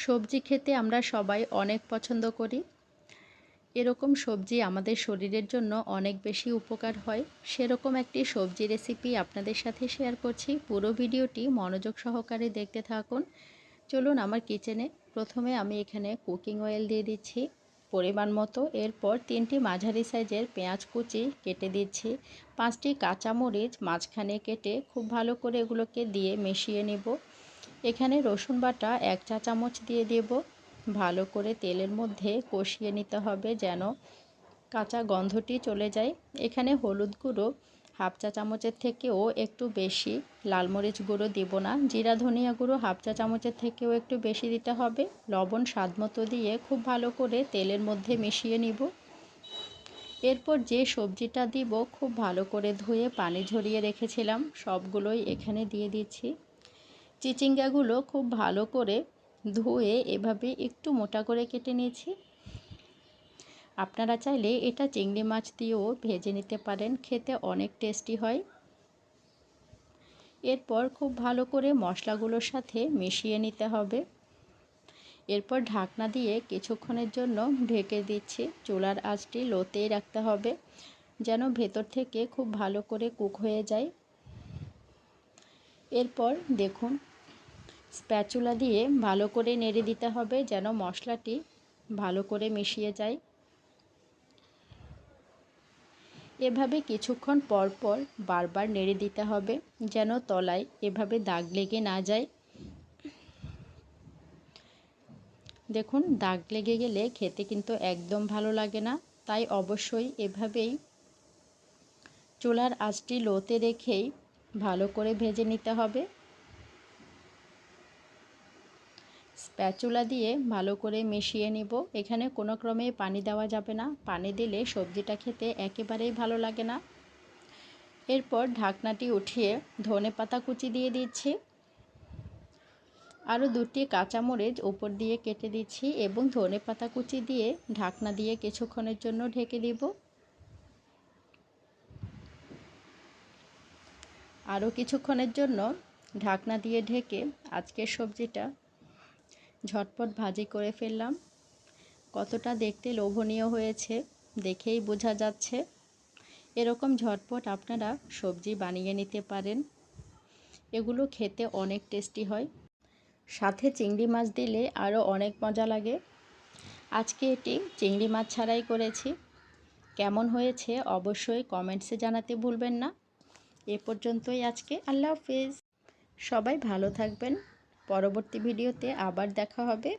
সবজি খেতে আমরা সবাই অনেক পছন্দ করি। এরকম সবজি আমাদের শরীরের জন্য অনেক বেশি উপকার হয়। সেরকম একটি সবজি রেসিপি আপনাদের সাথে শেয়ার করছি। পুরো ভিডিওটি মনোযোগ সহকারে দেখতে থাকুন। চলুন আমার কিচেনে। প্রথমে আমি এখানে কুকিং অয়েল দিয়ে দিচ্ছি পরিমাণ মতো। এরপর 3টি মাঝারি সাইজের পেঁয়াজ কুচি কেটে দিচ্ছি। 5টি কাঁচামরিচ মাঝখানে কেটে খুব ভালো করে এগুলোকে দিয়ে মিশিয়ে নেব। এখানে রসুন বাটা 1 চা চামচ দিয়ে দেব। ভালো করে তেলের মধ্যে কষিয়ে নিতে হবে যেন কাঁচা গন্ধটি চলে যায়। এখানে হলুদ গুঁড়ো হাফ চা চামচের থেকেও একটু বেশি, লাল মরিচ গুঁড়ো দেব না। জিরা ধনিয়া গুঁড়ো হাফ চা চামচের থেকেও একটু বেশি দিতে হবে। লবণ স্বাদ মতো দিয়ে খুব ভালো করে তেলের মধ্যে মিশিয়ে নিব। এরপর যে সবজিটা দিব খুব ভালো করে ধুয়ে পানি ঝরিয়ে রেখেছিলাম সবগুলোই এখানে দিয়ে দিচ্ছি। চিচিঙ্গাগুলো খুব ভালো করে ধুয়ে এভাবে একটু মোটা করে কেটে নিয়েছি। আপনারা চাইলে এটা চিংড়ি মাছ দিয়েও ভেজে নিতে পারেন, খেতে অনেক টেস্টি হয়। এরপর খুব ভালো করে মশলাগুলোর সাথে মিশিয়ে নিতে হবে। এরপর ঢাকনা দিয়ে কিছুক্ষণের জন্য ঢেকে দিচ্ছি। চুলার আঁচটি লোতেই রাখতে হবে যেন ভেতর থেকে খুব ভালো করে কুক হয়ে যায়। এরপর দেখুন স্প্যাচুলা দিয়ে ভালো করে নেড়ে দিতে হবে যেন মশলাটি ভালো করে মিশিয়ে যায়। এভাবে কিছুক্ষণ পর পর বারবার নেড়ে দিতে হবে যেন তলায় এভাবে দাগ লেগে না যায়। দেখুন দাগ লেগে গেলে খেতে কিন্তু একদম ভালো লাগে না, তাই অবশ্যই এভাবেই চুলার আঁচটি লোতে রেখেই ভালো করে ভেজে নিতে হবে। স্প্যাচুলা দিয়ে ভালো করে মিশিয়ে নিব। এখানে কোনো ক্রমে পানি দেওয়া যাবে না, পানি দিলে সবজিটা খেতে একেবারেই ভালো লাগে না। এরপর ঢাকনাটি উঠিয়ে ধনেপাতা কুচি দিয়ে দিচ্ছি। আরও 2টি কাঁচামরিচ উপর দিয়ে কেটে দিচ্ছি এবং ধনেপাতা কুচি দিয়ে ঢাকনা দিয়ে কিছুক্ষণের জন্য ঢেকে দিব। আরও কিছুক্ষণের জন্য ঢাকনা দিয়ে ঢেকে আজকের সবজিটা ঝটপট ভাজি করে ফেললাম। কতটা দেখতে লোভনীয় হয়েছে দেখেই বোঝা যাচ্ছে। এরকম ঝটপট আপনারা সবজি বানিয়ে নিতে পারেন, এগুলো খেতে অনেক টেস্টি হয়। সাথে চিংড়ি মাছ দিলে আরও অনেক মজা লাগে। আজকে এটি চিংড়ি মাছ ছাড়াই করেছি। কেমন হয়েছে অবশ্যই কমেন্টসে জানাতে ভুলবেন না। এ পর্যন্তই আজকে। আল্লাহ হাফেজ। সবাই ভালো থাকবেন। পরবর্তী ভিডিওতে আবার দেখা হবে।